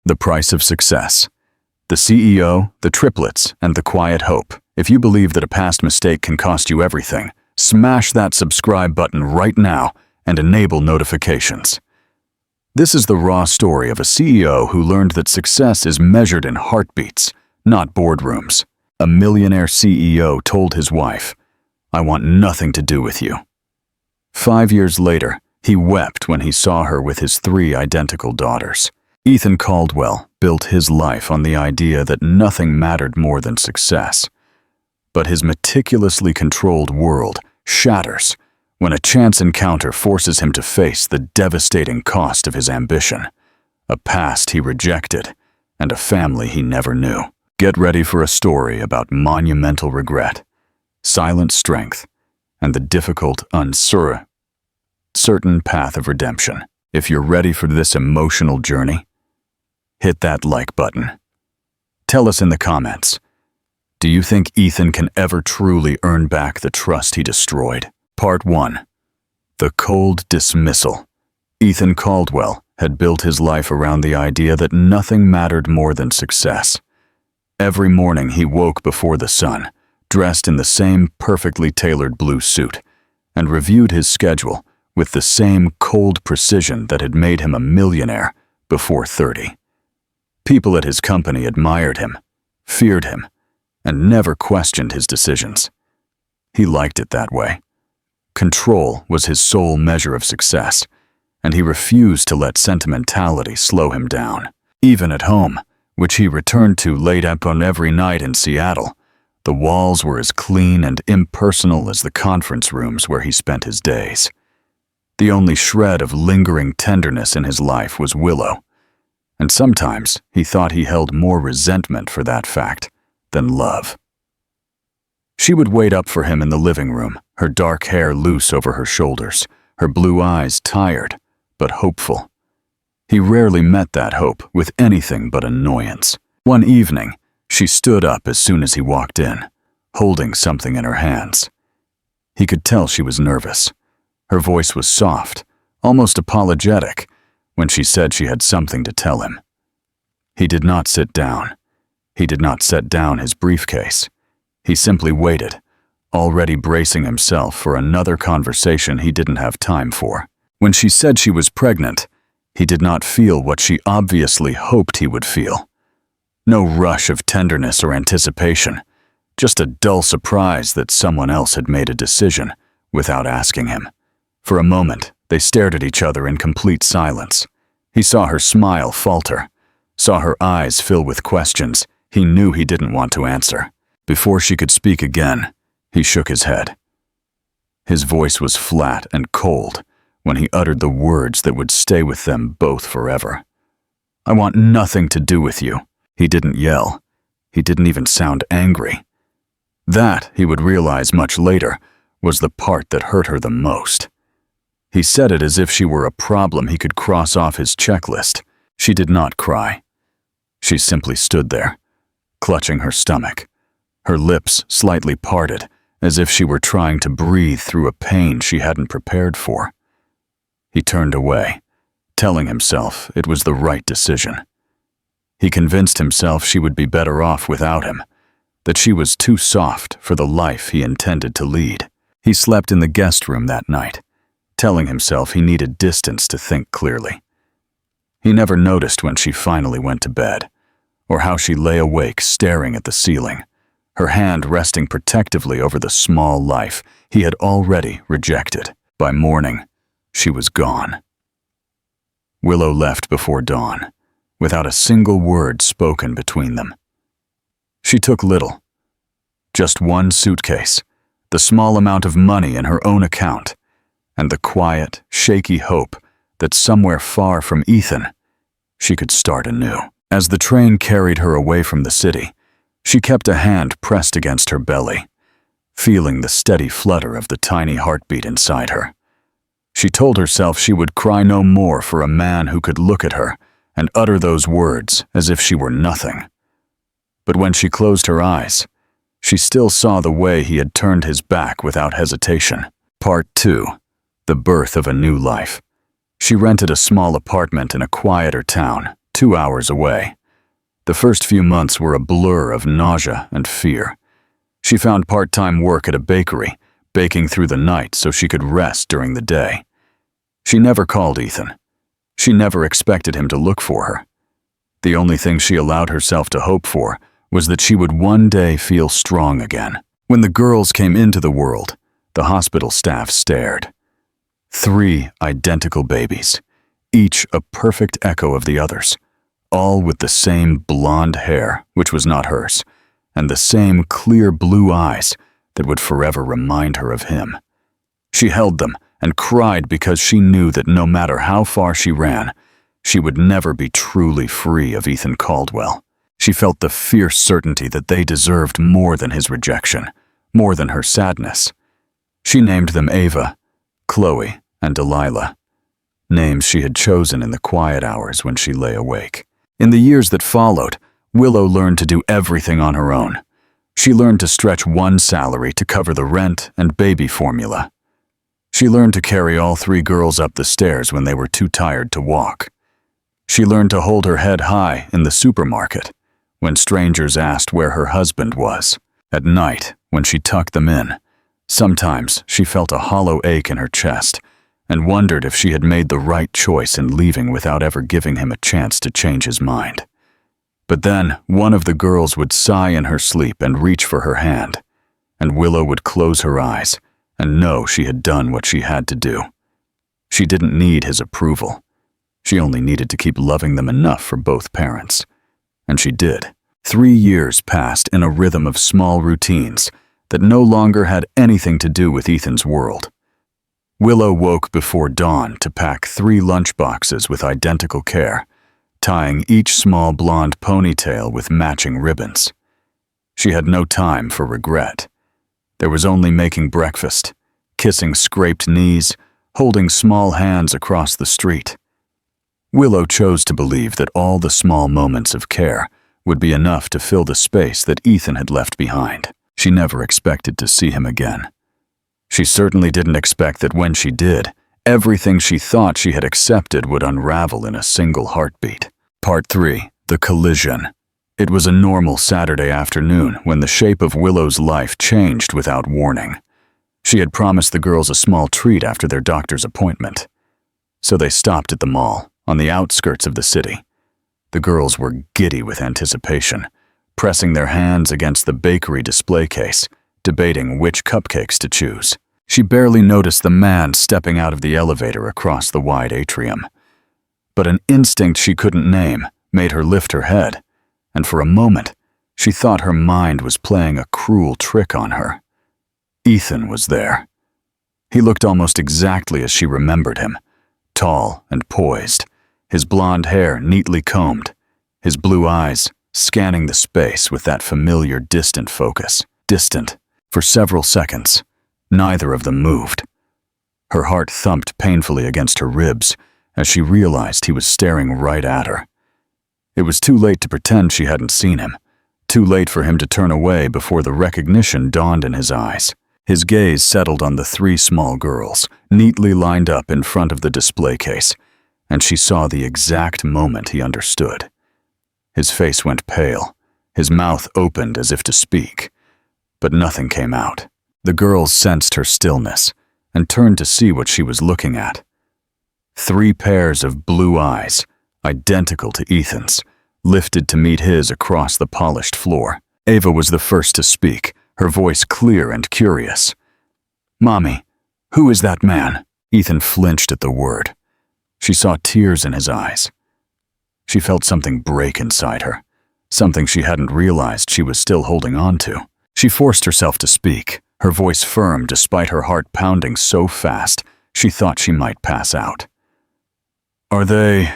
The Price of Success. The CEO, the triplets, and the quiet hope. If you believe that a past mistake can cost you everything, smash that subscribe button right now and enable notifications. This is the raw story of a CEO who learned that success is measured in heartbeats, not boardrooms. A millionaire CEO told his wife, "I want nothing to do with you." 5 years later, he wept when he saw her with his 3 identical daughters. Ethan Caldwell built his life on the idea that nothing mattered more than success. But his meticulously controlled world shatters when a chance encounter forces him to face the devastating cost of his ambition, a past he rejected, and a family he never knew. Get ready for a story about monumental regret, silent strength, and the difficult, uncertain path of redemption. If you're ready for this emotional journey, hit that like button. Tell us in the comments, do you think Ethan can ever truly earn back the trust he destroyed? Part 1. The Cold Dismissal. Ethan Caldwell had built his life around the idea that nothing mattered more than success. Every morning he woke before the sun, dressed in the same perfectly tailored blue suit, and reviewed his schedule with the same cold precision that had made him a millionaire before 30. People at his company admired him, feared him, and never questioned his decisions. He liked it that way. Control was his sole measure of success, and he refused to let sentimentality slow him down. Even at home, which he returned to late up on every night in Seattle, the walls were as clean and impersonal as the conference rooms where he spent his days. The only shred of lingering tenderness in his life was Willow, and sometimes he thought he held more resentment for that fact than love. She would wait up for him in the living room, her dark hair loose over her shoulders, her blue eyes tired but hopeful. He rarely met that hope with anything but annoyance. One evening, she stood up as soon as he walked in, holding something in her hands. He could tell she was nervous. Her voice was soft, almost apologetic, when she said she had something to tell him. He did not sit down. He did not set down his briefcase. He simply waited, already bracing himself for another conversation he didn't have time for. When she said she was pregnant, he did not feel what she obviously hoped he would feel. No rush of tenderness or anticipation, just a dull surprise that someone else had made a decision without asking him. For a moment, they stared at each other in complete silence. He saw her smile falter, saw her eyes fill with questions he knew he didn't want to answer. Before she could speak again, he shook his head. His voice was flat and cold when he uttered the words that would stay with them both forever. "I want nothing to do with you." He didn't yell. He didn't even sound angry. That, he would realize much later, was the part that hurt her the most. He said it as if she were a problem he could cross off his checklist. She did not cry. She simply stood there, clutching her stomach, her lips slightly parted, as if she were trying to breathe through a pain she hadn't prepared for. He turned away, telling himself it was the right decision. He convinced himself she would be better off without him, that she was too soft for the life he intended to lead. He slept in the guest room that night, telling himself he needed distance to think clearly. He never noticed when she finally went to bed, or how she lay awake staring at the ceiling, her hand resting protectively over the small life he had already rejected. By morning, she was gone. Willow left before dawn, without a single word spoken between them. She took little, just one suitcase, the small amount of money in her own account, and the quiet, shaky hope that somewhere far from Ethan, she could start anew. As the train carried her away from the city, she kept a hand pressed against her belly, feeling the steady flutter of the tiny heartbeat inside her. She told herself she would cry no more for a man who could look at her and utter those words as if she were nothing. But when she closed her eyes, she still saw the way he had turned his back without hesitation. Part 2. The Birth of a New Life. She rented a small apartment in a quieter town, 2 hours away. The first few months were a blur of nausea and fear. She found part-time work at a bakery, baking through the night so she could rest during the day. She never called Ethan. She never expected him to look for her. The only thing she allowed herself to hope for was that she would one day feel strong again. When the girls came into the world, the hospital staff stared. 3 identical babies, each a perfect echo of the others, all with the same blonde hair, which was not hers, and the same clear blue eyes that would forever remind her of him. She held them and cried because she knew that no matter how far she ran, she would never be truly free of Ethan Caldwell. She felt the fierce certainty that they deserved more than his rejection, more than her sadness. She named them Ava, Chloe, and Delilah, names she had chosen in the quiet hours when she lay awake. In the years that followed, Willow learned to do everything on her own. She learned to stretch one salary to cover the rent and baby formula. She learned to carry all 3 girls up the stairs when they were too tired to walk. She learned to hold her head high in the supermarket when strangers asked where her husband was. At night, when she tucked them in, sometimes she felt a hollow ache in her chest and wondered if she had made the right choice in leaving without ever giving him a chance to change his mind. But then one of the girls would sigh in her sleep and reach for her hand, and Willow would close her eyes and know she had done what she had to do. She didn't need his approval. She only needed to keep loving them enough for both parents. And she did. 3 years passed in a rhythm of small routines that no longer had anything to do with Ethan's world. Willow woke before dawn to pack 3 lunchboxes with identical care, tying each small blonde ponytail with matching ribbons. She had no time for regret. There was only making breakfast, kissing scraped knees, holding small hands across the street. Willow chose to believe that all the small moments of care would be enough to fill the space that Ethan had left behind. She never expected to see him again. She certainly didn't expect that when she did, everything she thought she had accepted would unravel in a single heartbeat. Part 3. The Collision. It was a normal Saturday afternoon when the shape of Willow's life changed without warning. She had promised the girls a small treat after their doctor's appointment. So they stopped at the mall, on the outskirts of the city. The girls were giddy with anticipation, pressing their hands against the bakery display case, debating which cupcakes to choose. She barely noticed the man stepping out of the elevator across the wide atrium. But an instinct she couldn't name made her lift her head, and for a moment, she thought her mind was playing a cruel trick on her. Ethan was there. He looked almost exactly as she remembered him, tall and poised, his blonde hair neatly combed, his blue eyes scanning the space with that familiar distant focus. Distant. For several seconds, neither of them moved. Her heart thumped painfully against her ribs as she realized he was staring right at her. It was too late to pretend she hadn't seen him, too late for him to turn away before the recognition dawned in his eyes. His gaze settled on the 3 small girls, neatly lined up in front of the display case, and she saw the exact moment he understood. His face went pale, his mouth opened as if to speak, but nothing came out. The girls sensed her stillness and turned to see what she was looking at. 3 pairs of blue eyes, identical to Ethan's, lifted to meet his across the polished floor. Ava was the first to speak, her voice clear and curious. "Mommy, who is that man?" Ethan flinched at the word. She saw tears in his eyes. She felt something break inside her, something she hadn't realized she was still holding on to. She forced herself to speak, her voice firm despite her heart pounding so fast she thought she might pass out. "Are they?"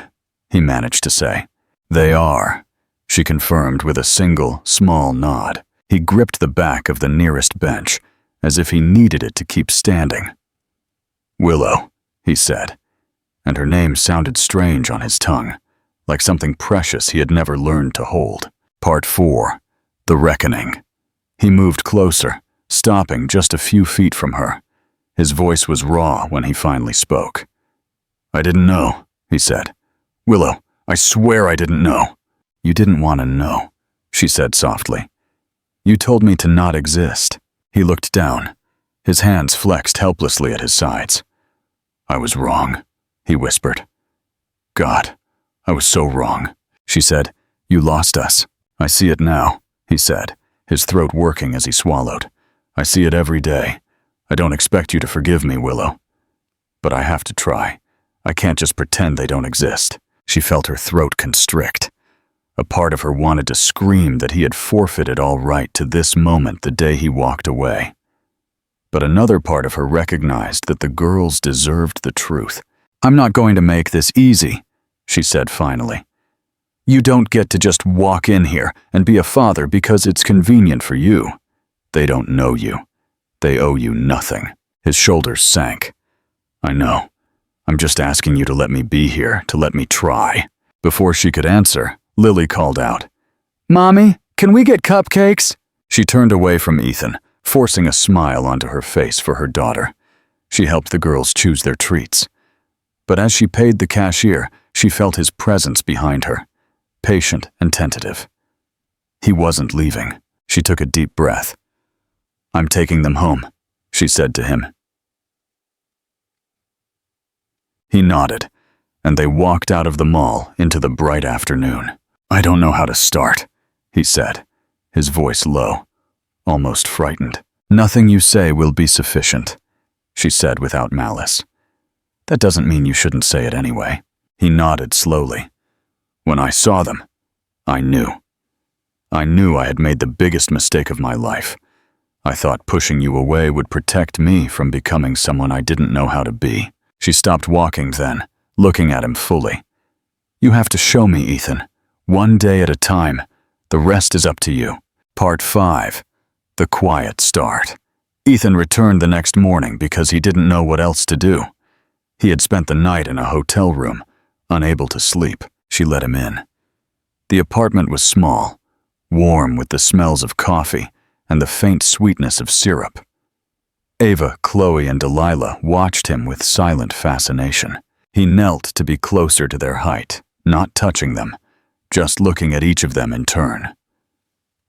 he managed to say. "They are," she confirmed with a single, small nod. He gripped the back of the nearest bench, as if he needed it to keep standing. "Willow," he said, and her name sounded strange on his tongue, like something precious he had never learned to hold. Part 4. The Reckoning. He moved closer, stopping just a few feet from her. His voice was raw when he finally spoke. "I didn't know," he said. "Willow, I swear I didn't know." "You didn't want to know," she said softly. "You told me to not exist." He looked down. His hands flexed helplessly at his sides. "I was wrong," he whispered. "God, I was so wrong." She said, "You lost us." "I see it now," he said, his throat working as he swallowed. "I see it every day. I don't expect you to forgive me, Willow. But I have to try. I can't just pretend they don't exist." She felt her throat constrict. A part of her wanted to scream that he had forfeited all right to this moment the day he walked away. But another part of her recognized that the girls deserved the truth. "I'm not going to make this easy," she said finally. "You don't get to just walk in here and be a father because it's convenient for you. They don't know you. They owe you nothing." His shoulders sank. "I know. I'm just asking you to let me be here, to let me try." Before she could answer, Lily called out, "Mommy, can we get cupcakes?" She turned away from Ethan, forcing a smile onto her face for her daughter. She helped the girls choose their treats. But as she paid the cashier, she felt his presence behind her, patient and tentative. He wasn't leaving. She took a deep breath. "I'm taking them home," she said to him. He nodded, and they walked out of the mall into the bright afternoon. "I don't know how to start," he said, his voice low, almost frightened. "Nothing you say will be sufficient," she said without malice. "That doesn't mean you shouldn't say it anyway." He nodded slowly. "When I saw them, I knew. I knew I had made the biggest mistake of my life. I thought pushing you away would protect me from becoming someone I didn't know how to be." She stopped walking then, looking at him fully. "You have to show me, Ethan. One day at a time. The rest is up to you." Part 5. The Quiet Start. Ethan returned the next morning because he didn't know what else to do. He had spent the night in a hotel room, unable to sleep. She let him in. The apartment was small, warm with the smells of coffee and the faint sweetness of syrup. Ava, Chloe, and Delilah watched him with silent fascination. He knelt to be closer to their height, not touching them, just looking at each of them in turn.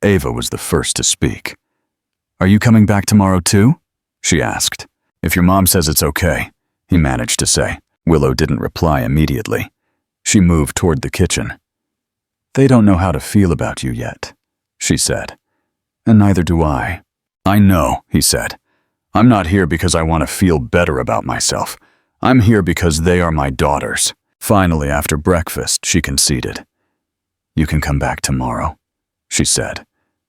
Ava was the first to speak. "Are you coming back tomorrow too?" she asked. "If your mom says it's okay," he managed to say. Willow didn't reply immediately. She moved toward the kitchen. "They don't know how to feel about you yet," she said. "And neither do I." "I know," he said. "I'm not here because I want to feel better about myself. I'm here because they are my daughters." Finally, after breakfast, she conceded. "You can come back tomorrow," she said,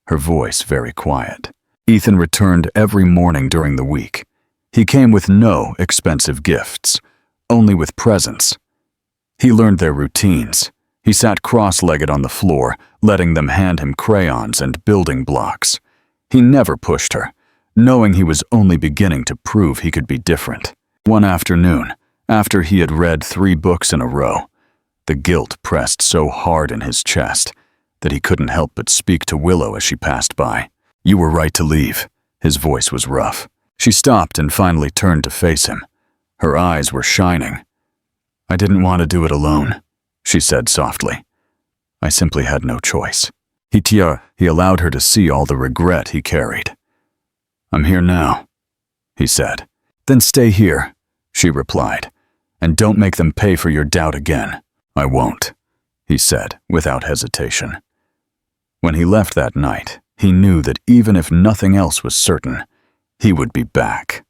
her voice very quiet. Ethan returned every morning during the week. He came with no expensive gifts, only with presents. He learned their routines. He sat cross-legged on the floor, letting them hand him crayons and building blocks. He never pushed her, knowing he was only beginning to prove he could be different. One afternoon, after he had read 3 books in a row, the guilt pressed so hard in his chest that he couldn't help but speak to Willow as she passed by. "You were right to leave." His voice was rough. She stopped and finally turned to face him. Her eyes were shining. "I didn't want to do it alone," she said softly. "I simply had no choice." He allowed her to see all the regret he carried. "I'm here now," he said. "Then stay here," she replied, "and don't make them pay for your doubt again." "I won't," he said without hesitation. When he left that night, he knew that even if nothing else was certain, he would be back.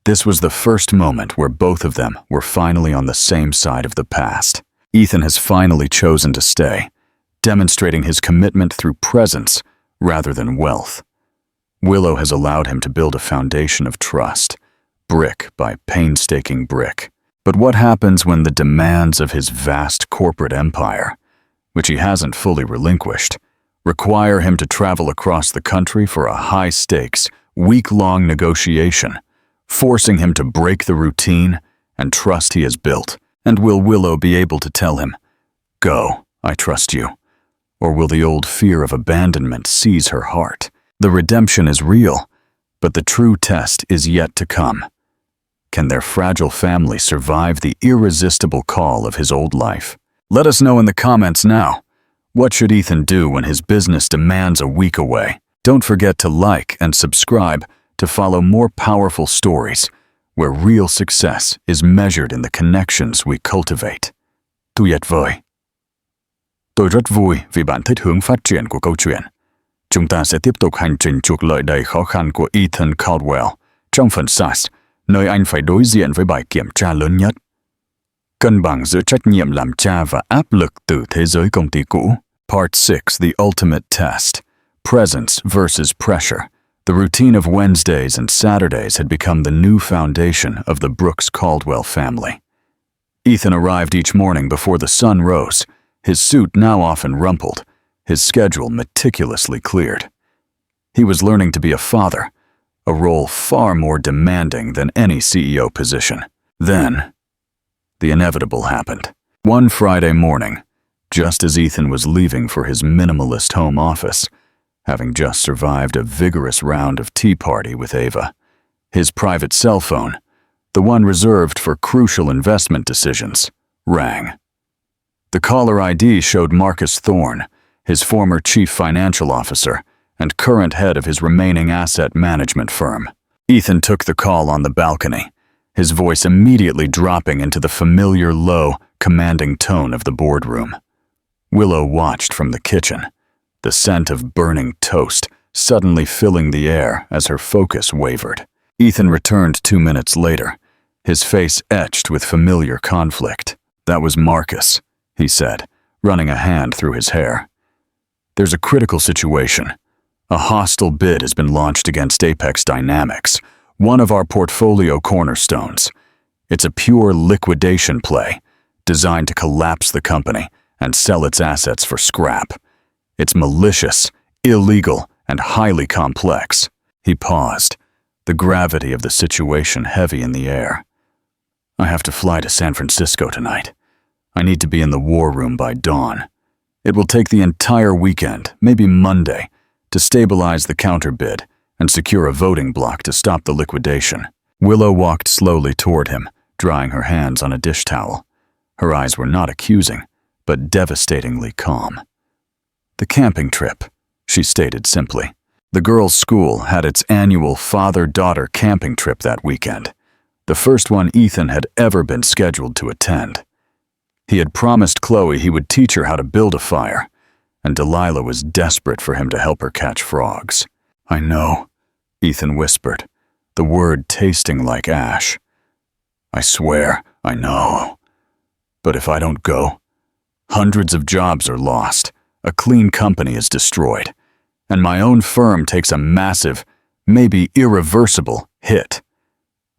This was the first moment where both of them were finally on the same side of the past. Ethan has finally chosen to stay, demonstrating his commitment through presence rather than wealth. Willow has allowed him to build a foundation of trust, brick by painstaking brick. But what happens when the demands of his vast corporate empire, which he hasn't fully relinquished, require him to travel across the country for a high-stakes, week-long negotiation, forcing him to break the routine and trust he has built? And will Willow be able to tell him, "Go, I trust you"? Or will the old fear of abandonment seize her heart? The redemption is real, but the true test is yet to come. Can their fragile family survive the irresistible call of his old life? Let us know in the comments now. What should Ethan do when his business demands a week away? Don't forget to like and subscribe to follow more powerful stories where real success is measured in the connections we cultivate. Tuyệt vời. Tôi rất vui vì bạn thích hướng phát triển của câu chuyện. Chúng ta sẽ tiếp tục hành trình chuộc lợi đầy khó khăn của Ethan Caldwell trong phần SAS, nơi anh phải đối diện với bài kiểm tra lớn nhất. Cân bằng giữa trách nhiệm làm cha và áp lực từ thế giới công ty cũ. Part 6, The Ultimate Test. Presence versus Pressure. The routine of Wednesdays and Saturdays had become the new foundation of the Brooks Caldwell family. Ethan arrived each morning before the sun rose, his suit now often rumpled, his schedule meticulously cleared. He was learning to be a father, a role far more demanding than any CEO position. Then, the inevitable happened. One Friday morning, just as Ethan was leaving for his minimalist home office, having just survived a vigorous round of tea party with Ava, his private cell phone, the one reserved for crucial investment decisions, rang. The caller ID showed Marcus Thorne, his former chief financial officer and current head of his remaining asset management firm. Ethan took the call on the balcony, his voice immediately dropping into the familiar low, commanding tone of the boardroom. Willow watched from the kitchen, the scent of burning toast suddenly filling the air as her focus wavered. Ethan returned 2 minutes later, his face etched with familiar conflict. "That was Marcus," he said, running a hand through his hair. "There's a critical situation. A hostile bid has been launched against Apex Dynamics, one of our portfolio cornerstones. It's a pure liquidation play, designed to collapse the company and sell its assets for scrap. It's malicious, illegal, and highly complex." He paused, the gravity of the situation heavy in the air. "I have to fly to San Francisco tonight. I need to be in the war room by dawn. It will take the entire weekend, maybe Monday, to stabilize the counterbid and secure a voting bloc to stop the liquidation." Willow walked slowly toward him, drying her hands on a dish towel. Her eyes were not accusing, but devastatingly calm. "The camping trip," she stated simply. The girls' school had its annual father-daughter camping trip that weekend, the first one Ethan had ever been scheduled to attend. He had promised Chloe he would teach her how to build a fire, and Delilah was desperate for him to help her catch frogs. "I know," Ethan whispered, the word tasting like ash. "I swear, I know. But if I don't go, hundreds of jobs are lost, a clean company is destroyed, and my own firm takes a massive, maybe irreversible, hit.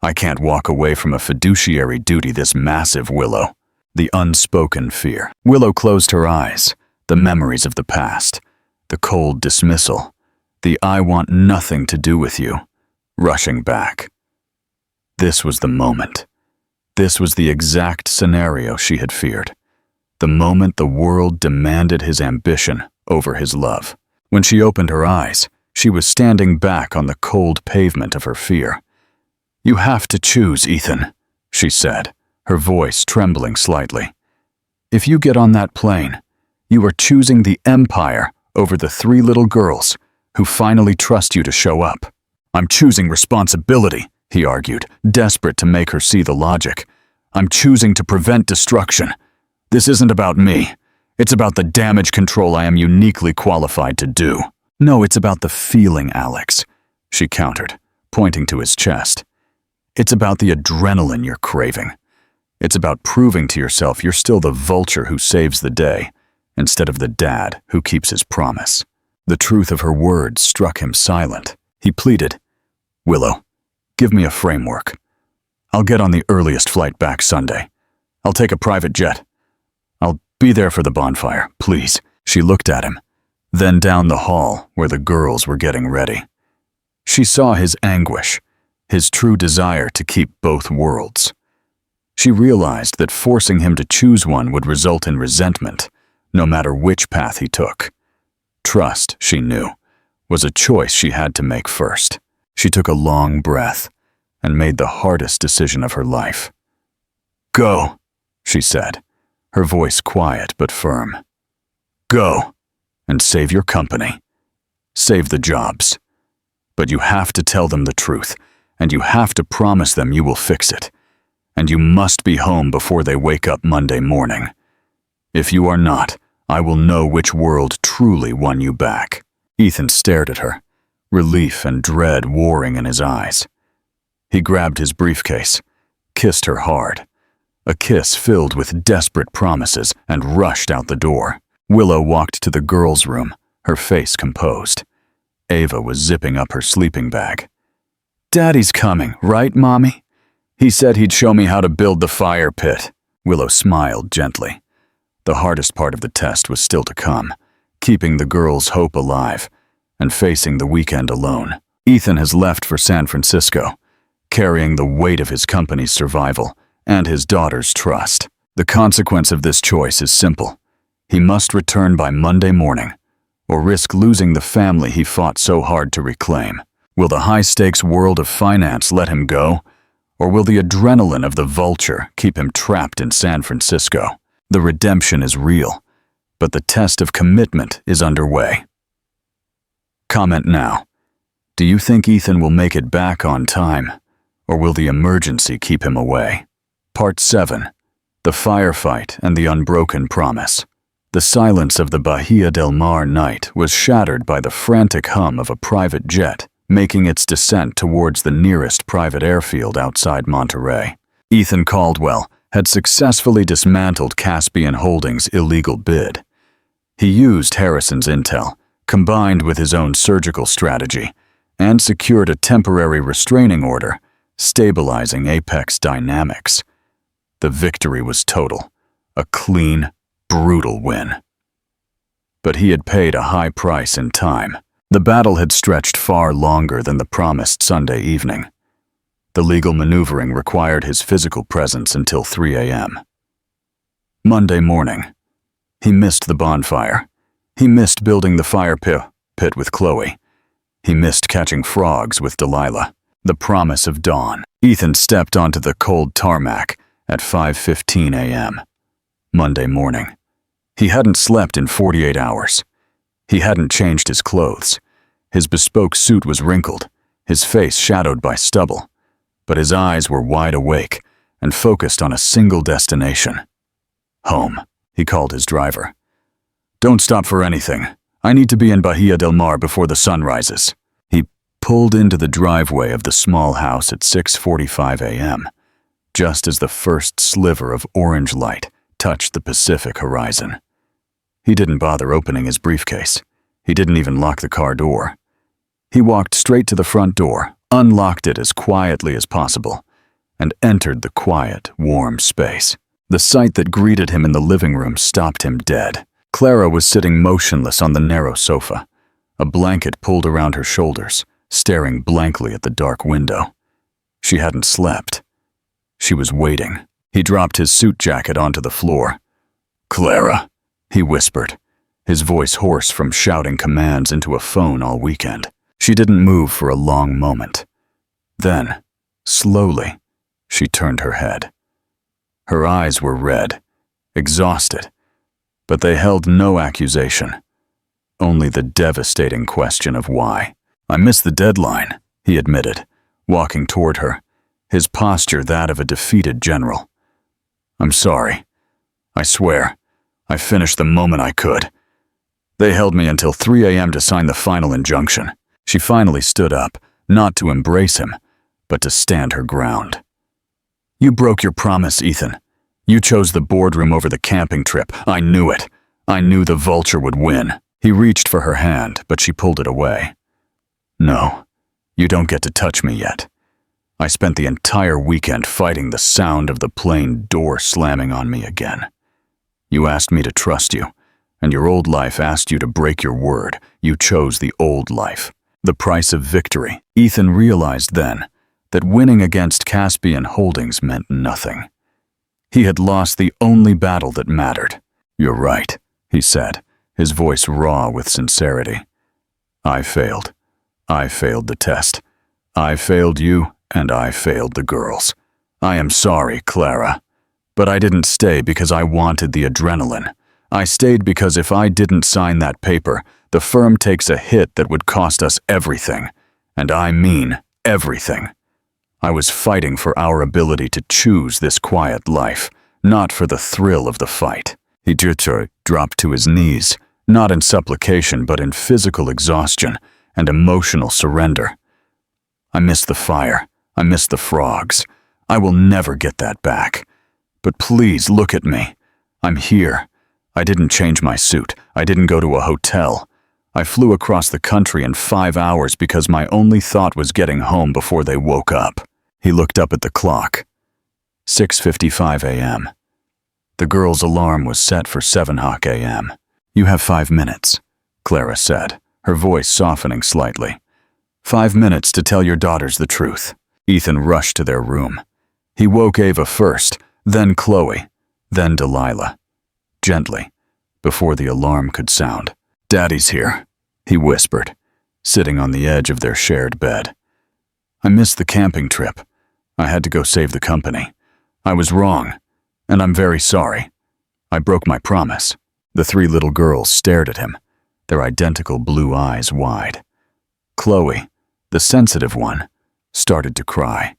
I can't walk away from a fiduciary duty this massive, Willow." The unspoken fear. Willow closed her eyes, the memories of the past, the cold dismissal, the "I want nothing to do with you," rushing back. This was the moment. This was the exact scenario she had feared. The moment the world demanded his ambition over his love. When she opened her eyes, she was standing back on the cold pavement of her fear. "You have to choose, Ethan," she said, her voice trembling slightly. "If you get on that plane, you are choosing the empire over the 3 little girls who finally trust you to show up." "I'm choosing responsibility," he argued, desperate to make her see the logic. "I'm choosing to prevent destruction. This isn't about me. It's about the damage control I am uniquely qualified to do." "No, it's about the feeling, Alex," she countered, pointing to his chest. "It's about the adrenaline you're craving. It's about proving to yourself you're still the vulture who saves the day, instead of the dad who keeps his promise." The truth of her words struck him silent. He pleaded, "Willow, give me a framework. I'll get on the earliest flight back Sunday. I'll take a private jet. I'll be there for the bonfire, please." She looked at him, then down the hall where the girls were getting ready. She saw his anguish, his true desire to keep both worlds. She realized that forcing him to choose one would result in resentment, no matter which path he took. Trust, she knew, was a choice she had to make first. She took a long breath and made the hardest decision of her life. "Go," she said, her voice quiet but firm. Go, and save your company. Save the jobs. But you have to tell them the truth, and you have to promise them you will fix it. And you must be home before they wake up Monday morning. If you are not, I will know which world truly won you back. Ethan stared at her, relief and dread warring in his eyes. He grabbed his briefcase, kissed her hard, a kiss filled with desperate promises, and rushed out the door. Willow walked to the girls' room, her face composed. Ava was zipping up her sleeping bag. Daddy's coming, right, Mommy? He said he'd show me how to build the fire pit. Willow smiled gently. The hardest part of the test was still to come, keeping the girls' hope alive and facing the weekend alone. Ethan has left for San Francisco, carrying the weight of his company's survival and his daughter's trust. The consequence of this choice is simple. He must return by Monday morning, or risk losing the family he fought so hard to reclaim. Will the high-stakes world of finance let him go, or will the adrenaline of the vulture keep him trapped in San Francisco? The redemption is real, but the test of commitment is underway. Comment now. Do you think Ethan will make it back on time, or will the emergency keep him away? Part 7. The Firefight and the Unbroken Promise. The silence of the Bahia del Mar night was shattered by the frantic hum of a private jet making its descent towards the nearest private airfield outside Monterey. Ethan Caldwell had successfully dismantled Caspian Holdings' illegal bid. He used Harrison's intel, combined with his own surgical strategy, and secured a temporary restraining order, stabilizing Apex Dynamics. The victory was total, a clean, brutal win. But he had paid a high price in time. The battle had stretched far longer than the promised Sunday evening. The legal maneuvering required his physical presence until 3 a.m. Monday morning. He missed the bonfire. He missed building the fire pit with Chloe. He missed catching frogs with Delilah. The promise of dawn. Ethan stepped onto the cold tarmac at 5:15 a.m. Monday morning. He hadn't slept in 48 hours. He hadn't changed his clothes. His bespoke suit was wrinkled, his face shadowed by stubble, but his eyes were wide awake and focused on a single destination. Home, he called his driver. Don't stop for anything. I need to be in Bahia del Mar before the sun rises. He pulled into the driveway of the small house at 6:45 a.m., just as the first sliver of orange light touched the Pacific horizon. He didn't bother opening his briefcase. He didn't even lock the car door. He walked straight to the front door, unlocked it as quietly as possible, and entered the quiet, warm space. The sight that greeted him in the living room stopped him dead. Clara was sitting motionless on the narrow sofa, a blanket pulled around her shoulders, staring blankly at the dark window. She hadn't slept. She was waiting. He dropped his suit jacket onto the floor. "Clara," he whispered, his voice hoarse from shouting commands into a phone all weekend. She didn't move for a long moment. Then, slowly, she turned her head. Her eyes were red, exhausted, but they held no accusation, only the devastating question of why. "I missed the deadline," he admitted, walking toward her, his posture that of a defeated general. "I'm sorry. I swear, I finished the moment I could. They held me until 3 a.m. to sign the final injunction." She finally stood up, not to embrace him, but to stand her ground. "You broke your promise, Ethan. You chose the boardroom over the camping trip. I knew it. I knew the vulture would win." He reached for her hand, but she pulled it away. "No, you don't get to touch me yet. I spent the entire weekend fighting the sound of the plane door slamming on me again. You asked me to trust you, and your old life asked you to break your word. You chose the old life. The price of victory." Ethan realized then that winning against Caspian Holdings meant nothing. He had lost the only battle that mattered. "You're right," he said, his voice raw with sincerity. "I failed. I failed the test. I failed you, and I failed the girls. I am sorry, Clara. But I didn't stay because I wanted the adrenaline. I stayed because if I didn't sign that paper, the firm takes a hit that would cost us everything. And I mean everything. I was fighting for our ability to choose this quiet life, not for the thrill of the fight. He dropped to his knees, not in supplication but in physical exhaustion and emotional surrender. I miss the fire. I miss the frogs. I will never get that back. But please look at me. I'm here. I didn't change my suit. I didn't go to a hotel. I flew across the country in 5 hours because my only thought was getting home before they woke up. He looked up at the clock. 6:55 a.m. The girl's alarm was set for 7 a.m. You have 5 minutes, Clara said, her voice softening slightly. 5 minutes to tell your daughters the truth. Ethan rushed to their room. He woke Ava first, then Chloe, then Delilah. Gently, before the alarm could sound. Daddy's here, he whispered, sitting on the edge of their shared bed. I missed the camping trip. I had to go save the company. I was wrong, and I'm very sorry. I broke my promise. The 3 little girls stared at him, their identical blue eyes wide. Chloe, the sensitive one, started to cry.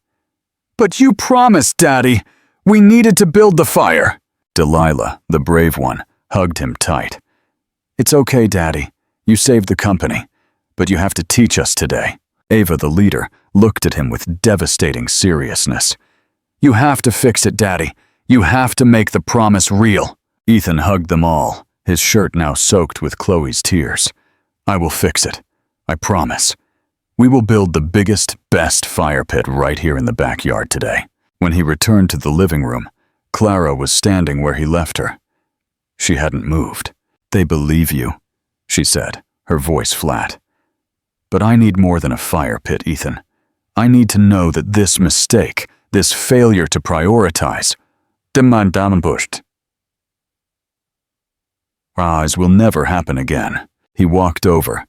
But you promised, Daddy! We needed to build the fire! Delilah, the brave one, hugged him tight. It's okay, Daddy. You saved the company, but you have to teach us today. Ava, the leader, looked at him with devastating seriousness. You have to fix it, Daddy. You have to make the promise real. Ethan hugged them all, his shirt now soaked with Chloe's tears. I will fix it. I promise. We will build the biggest, best fire pit right here in the backyard today. When he returned to the living room, Clara was standing where he left her. She hadn't moved. They believe you, she said, her voice flat. But I need more than a fire pit, Ethan. I need to know that this mistake, this failure to prioritize, will never happen again. He walked over,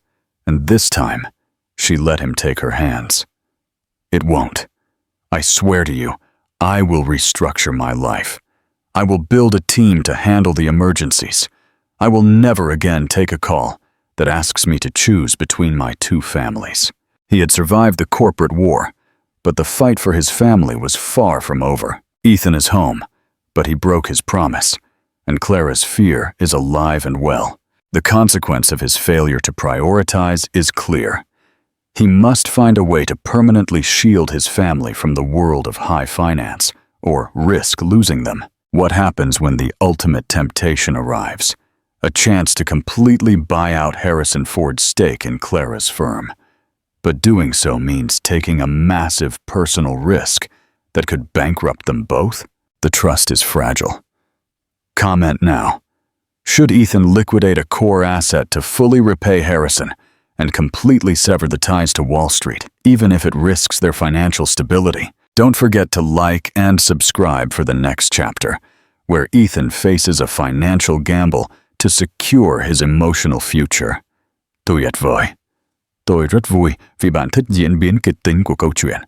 and this time, she let him take her hands. It won't. I swear to you, I will restructure my life. I will build a team to handle the emergencies. I will never again take a call that asks me to choose between my 2 families. He had survived the corporate war, but the fight for his family was far from over. Ethan is home, but he broke his promise, and Clara's fear is alive and well. The consequence of his failure to prioritize is clear. He must find a way to permanently shield his family from the world of high finance, or risk losing them. What happens when the ultimate temptation arrives? A chance to completely buy out Harrison Ford's stake in Clara's firm. But doing so means taking a massive personal risk that could bankrupt them both. The trust is fragile. Comment now. Should Ethan liquidate a core asset to fully repay Harrison and completely sever the ties to Wall Street, even if it risks their financial stability? Don't forget to like and subscribe for the next chapter, where Ethan faces a financial gamble to secure his emotional future. Tuyệt vời. Tôi rất vui vì bạn thích diễn biến kịch tính của câu chuyện.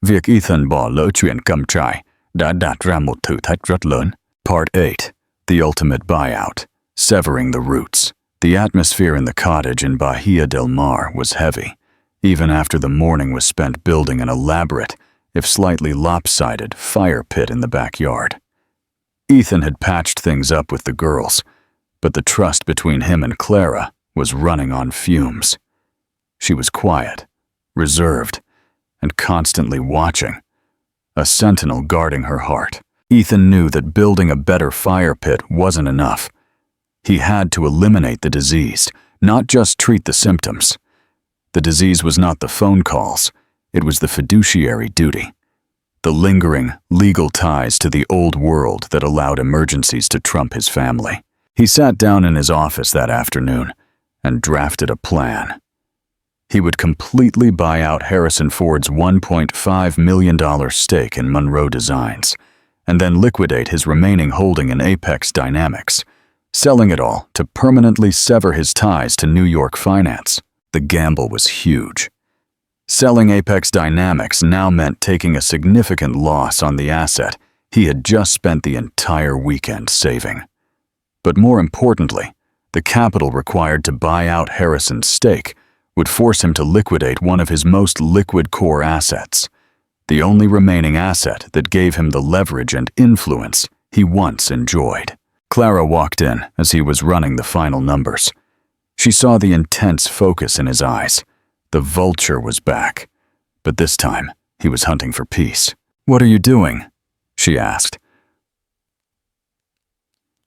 Việc Ethan bỏ lỡ chuyện cầm trại đã đặt ra một thử thách rất lớn. Part 8. The Ultimate Buyout. Severing the Roots. The atmosphere in the cottage in Bahia del Mar was heavy, even after the morning was spent building an elaborate, if slightly lopsided, fire pit in the backyard. Ethan had patched things up with the girls, but the trust between him and Clara was running on fumes. She was quiet, reserved, and constantly watching, a sentinel guarding her heart. Ethan knew that building a better fire pit wasn't enough. He had to eliminate the disease, not just treat the symptoms. The disease was not the phone calls, it was the fiduciary duty. The lingering, legal ties to the old world that allowed emergencies to trump his family. He sat down in his office that afternoon and drafted a plan. He would completely buy out Harrison Ford's $1.5 million stake in Monroe Designs, and then liquidate his remaining holding in Apex Dynamics, selling it all to permanently sever his ties to New York finance. The gamble was huge. Selling Apex Dynamics now meant taking a significant loss on the asset He had just spent the entire weekend saving. But more importantly, the capital required to buy out Harrison's stake would force him to liquidate one of his most liquid core assets, the only remaining asset that gave him the leverage and influence he once enjoyed. Clara walked in as he was running the final numbers. She saw the intense focus in his eyes. The vulture was back, but this time he was hunting for peace. "What are you doing?" she asked,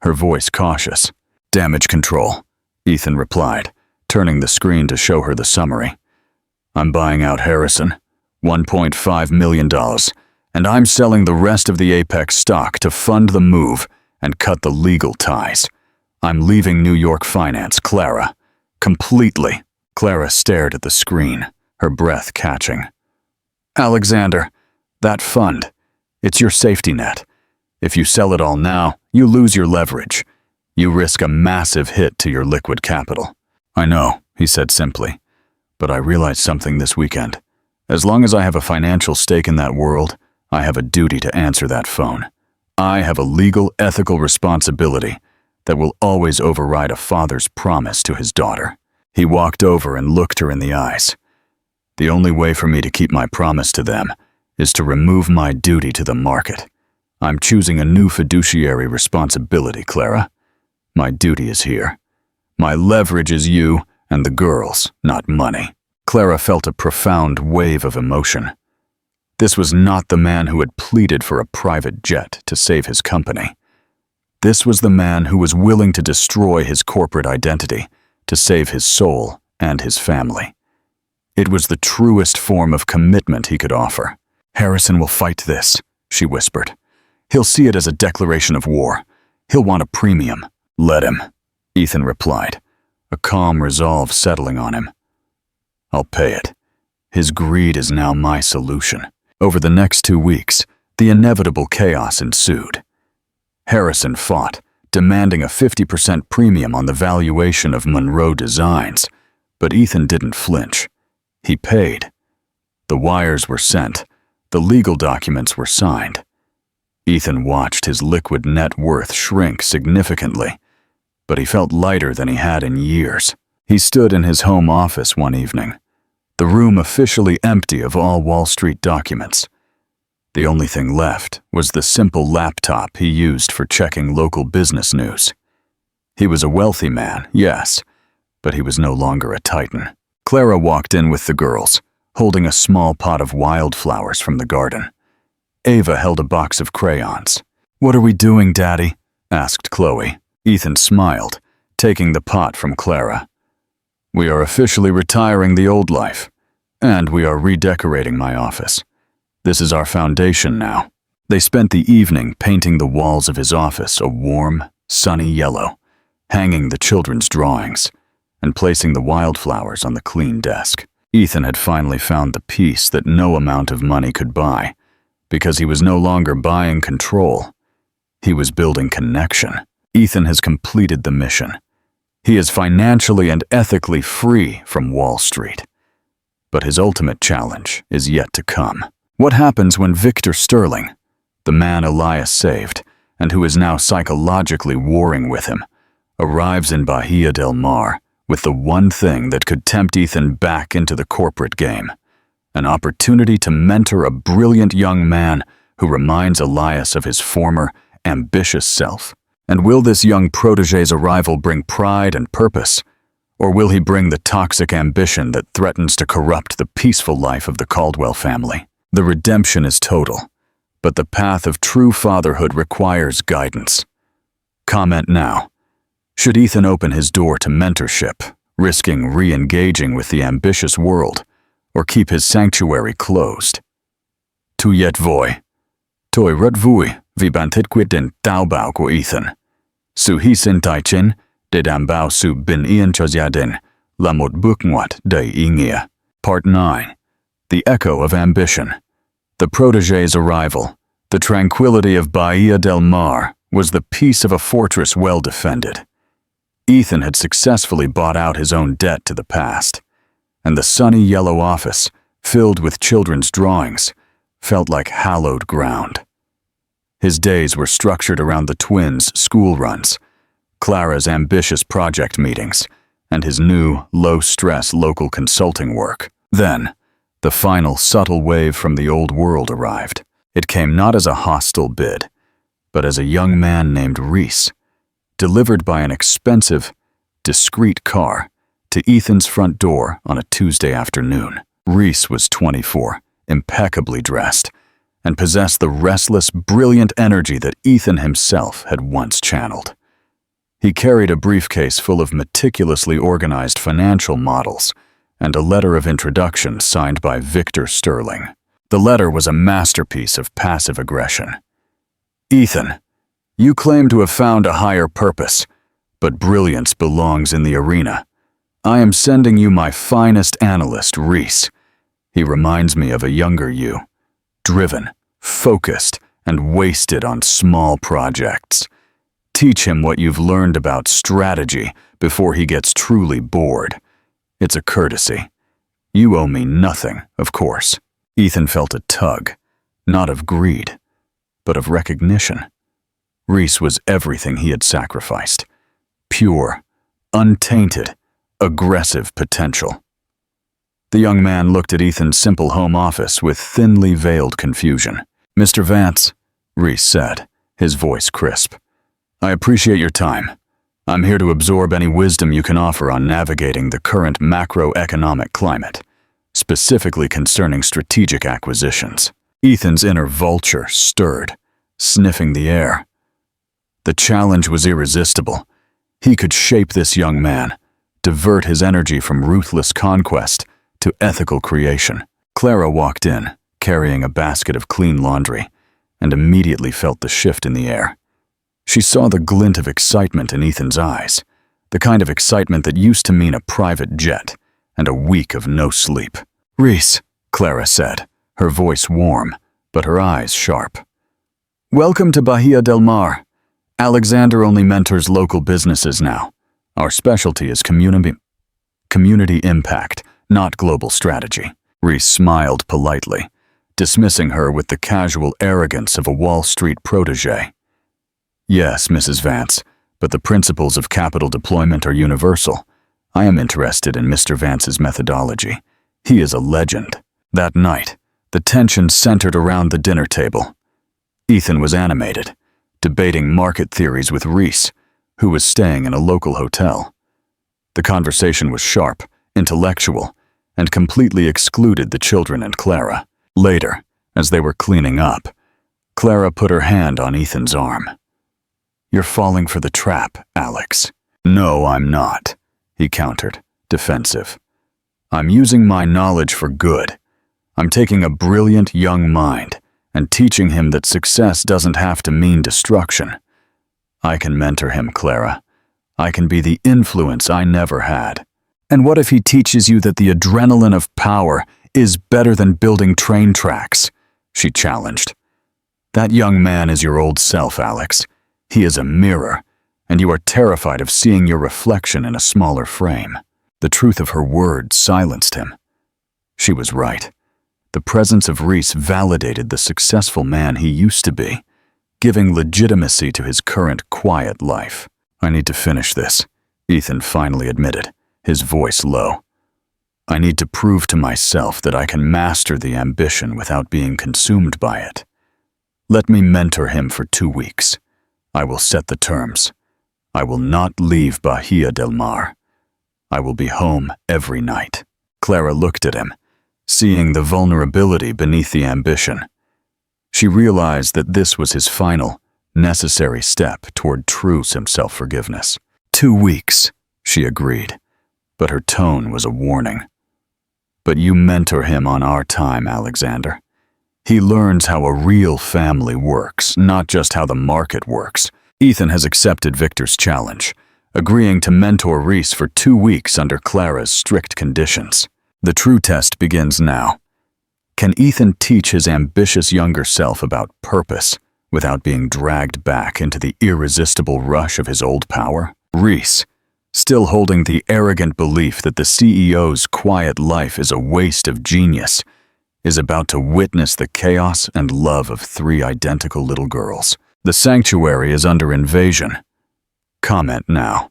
her voice cautious. "Damage control," Ethan replied, turning the screen to show her the summary. "I'm buying out Harrison, $1.5 million, and I'm selling the rest of the Apex stock to fund the move and cut the legal ties. I'm leaving New York Finance, Clara. Completely." Clara stared at the screen, her breath catching. "Alexander, that fund, it's your safety net. If you sell it all now, you lose your leverage. You risk a massive hit to your liquid capital." "I know," he said simply, "but I realized something this weekend. As long as I have a financial stake in that world, I have a duty to answer that phone. I have a legal, ethical responsibility that will always override a father's promise to his daughter." He walked over and looked her in the eyes. "The only way for me to keep my promise to them is to remove my duty to the market. I'm choosing a new fiduciary responsibility, Clara. My duty is here. My leverage is you and the girls, not money." Clara felt a profound wave of emotion. This was not the man who had pleaded for a private jet to save his company. This was the man who was willing to destroy his corporate identity to save his soul and his family. It was the truest form of commitment he could offer. "Harrison will fight this," she whispered. "He'll see it as a declaration of war. He'll want a premium." "Let him," Ethan replied, a calm resolve settling on him. "I'll pay it. His greed is now my solution." Over the next 2 weeks, the inevitable chaos ensued. Harrison fought, demanding a 50% premium on the valuation of Monroe Designs, but Ethan didn't flinch. He paid. The wires were sent. The legal documents were signed. Ethan watched his liquid net worth shrink significantly, but he felt lighter than he had in years. He stood in his home office one evening, the room officially empty of all Wall Street documents. The only thing left was the simple laptop he used for checking local business news. He was a wealthy man, yes, but he was no longer a titan. Clara walked in with the girls, holding a small pot of wildflowers from the garden. Ava held a box of crayons. "What are we doing, Daddy?" asked Chloe. Ethan smiled, taking the pot from Clara. "We are officially retiring the old life, and we are redecorating my office. This is our foundation now." They spent the evening painting the walls of his office a warm, sunny yellow, hanging the children's drawings, and placing the wildflowers on the clean desk. Ethan had finally found the peace that no amount of money could buy, because he was no longer buying control. He was building connection. Ethan has completed the mission. He is financially and ethically free from Wall Street. But his ultimate challenge is yet to come. What happens when Victor Sterling, the man Elias saved, and who is now psychologically warring with him, arrives in Bahia del Mar with the one thing that could tempt Ethan back into the corporate game, an opportunity to mentor a brilliant young man who reminds Elias of his former, ambitious self? And will this young protégé's arrival bring pride and purpose, or will he bring the toxic ambition that threatens to corrupt the peaceful life of the Caldwell family? The redemption is total, but the path of true fatherhood requires guidance. Comment now. Should Ethan open his door to mentorship, risking re-engaging with the ambitious world, or keep his sanctuary closed? Tu yet voi. Toi rut vui, vi bantit quid den taubau ko Ethan. Su hisin taichin, de dambau su bin ian chosyadin, lamot buknwat de ingia. Part 9. The Echo of Ambition. The protégé's arrival, the tranquility of Bahia del Mar, was the peace of a fortress well defended. Ethan had successfully bought out his own debt to the past, and the sunny yellow office, filled with children's drawings, felt like hallowed ground. His days were structured around the twins' school runs, Clara's ambitious project meetings, and his new, low-stress local consulting work. Then, the final subtle wave from the old world arrived. It came not as a hostile bid, but as a young man named Reese, delivered by an expensive, discreet car to Ethan's front door on a Tuesday afternoon. Reese was 24, impeccably dressed, and possessed the restless, brilliant energy that Ethan himself had once channeled. He carried a briefcase full of meticulously organized financial models and a letter of introduction signed by Victor Sterling. The letter was a masterpiece of passive aggression. "Ethan, you claim to have found a higher purpose, but brilliance belongs in the arena. I am sending you my finest analyst, Reese. He reminds me of a younger you, driven, focused, and wasted on small projects. Teach him what you've learned about strategy before he gets truly bored. It's a courtesy. You owe me nothing, of course." Ethan felt a tug, not of greed, but of recognition. Reese was everything he had sacrificed. Pure, untainted, aggressive potential. The young man looked at Ethan's simple home office with thinly veiled confusion. "Mr. Vance," Reese said, his voice crisp, "I appreciate your time. I'm here to absorb any wisdom you can offer on navigating the current macroeconomic climate, specifically concerning strategic acquisitions." Ethan's inner vulture stirred, sniffing the air. The challenge was irresistible. He could shape this young man, divert his energy from ruthless conquest to ethical creation. Clara walked in, carrying a basket of clean laundry, and immediately felt the shift in the air. She saw the glint of excitement in Ethan's eyes, the kind of excitement that used to mean a private jet and a week of no sleep. "Reese," Clara said, her voice warm, but her eyes sharp. "Welcome to Bahia del Mar. Alexander only mentors local businesses now. Our specialty is community impact, not global strategy." Reese smiled politely, dismissing her with the casual arrogance of a Wall Street protege. "Yes, Mrs. Vance, but the principles of capital deployment are universal. I am interested in Mr. Vance's methodology. He is a legend." That night, the tension centered around the dinner table. Ethan was animated, debating market theories with Reese, who was staying in a local hotel. The conversation was sharp, intellectual, and completely excluded the children and Clara. Later, as they were cleaning up, Clara put her hand on Ethan's arm. "You're falling for the trap, Alex." "No, I'm not," he countered, defensive. "I'm using my knowledge for good. I'm taking a brilliant young mind and teaching him that success doesn't have to mean destruction. I can mentor him, Clara. I can be the influence I never had." "And what if he teaches you that the adrenaline of power is better than building train tracks?" she challenged. "That young man is your old self, Alex. He is a mirror, and you are terrified of seeing your reflection in a smaller frame." The truth of her words silenced him. She was right. The presence of Reese validated the successful man he used to be, giving legitimacy to his current quiet life. "I need to finish this," Ethan finally admitted, his voice low. "I need to prove to myself that I can master the ambition without being consumed by it. Let me mentor him for 2 weeks. I will set the terms. I will not leave Bahia del Mar. I will be home every night." Clara looked at him, seeing the vulnerability beneath the ambition. She realized that this was his final, necessary step toward true self-forgiveness. 2 weeks, she agreed, but her tone was a warning. "But you mentor him on our time, Alexander. He learns how a real family works, not just how the market works." Ethan has accepted Victor's challenge, agreeing to mentor Reese for 2 weeks under Clara's strict conditions. The true test begins now. Can Ethan teach his ambitious younger self about purpose without being dragged back into the irresistible rush of his old power? Reese, still holding the arrogant belief that the CEO's quiet life is a waste of genius, is about to witness the chaos and love of 3 identical little girls. The sanctuary is under invasion. Comment now.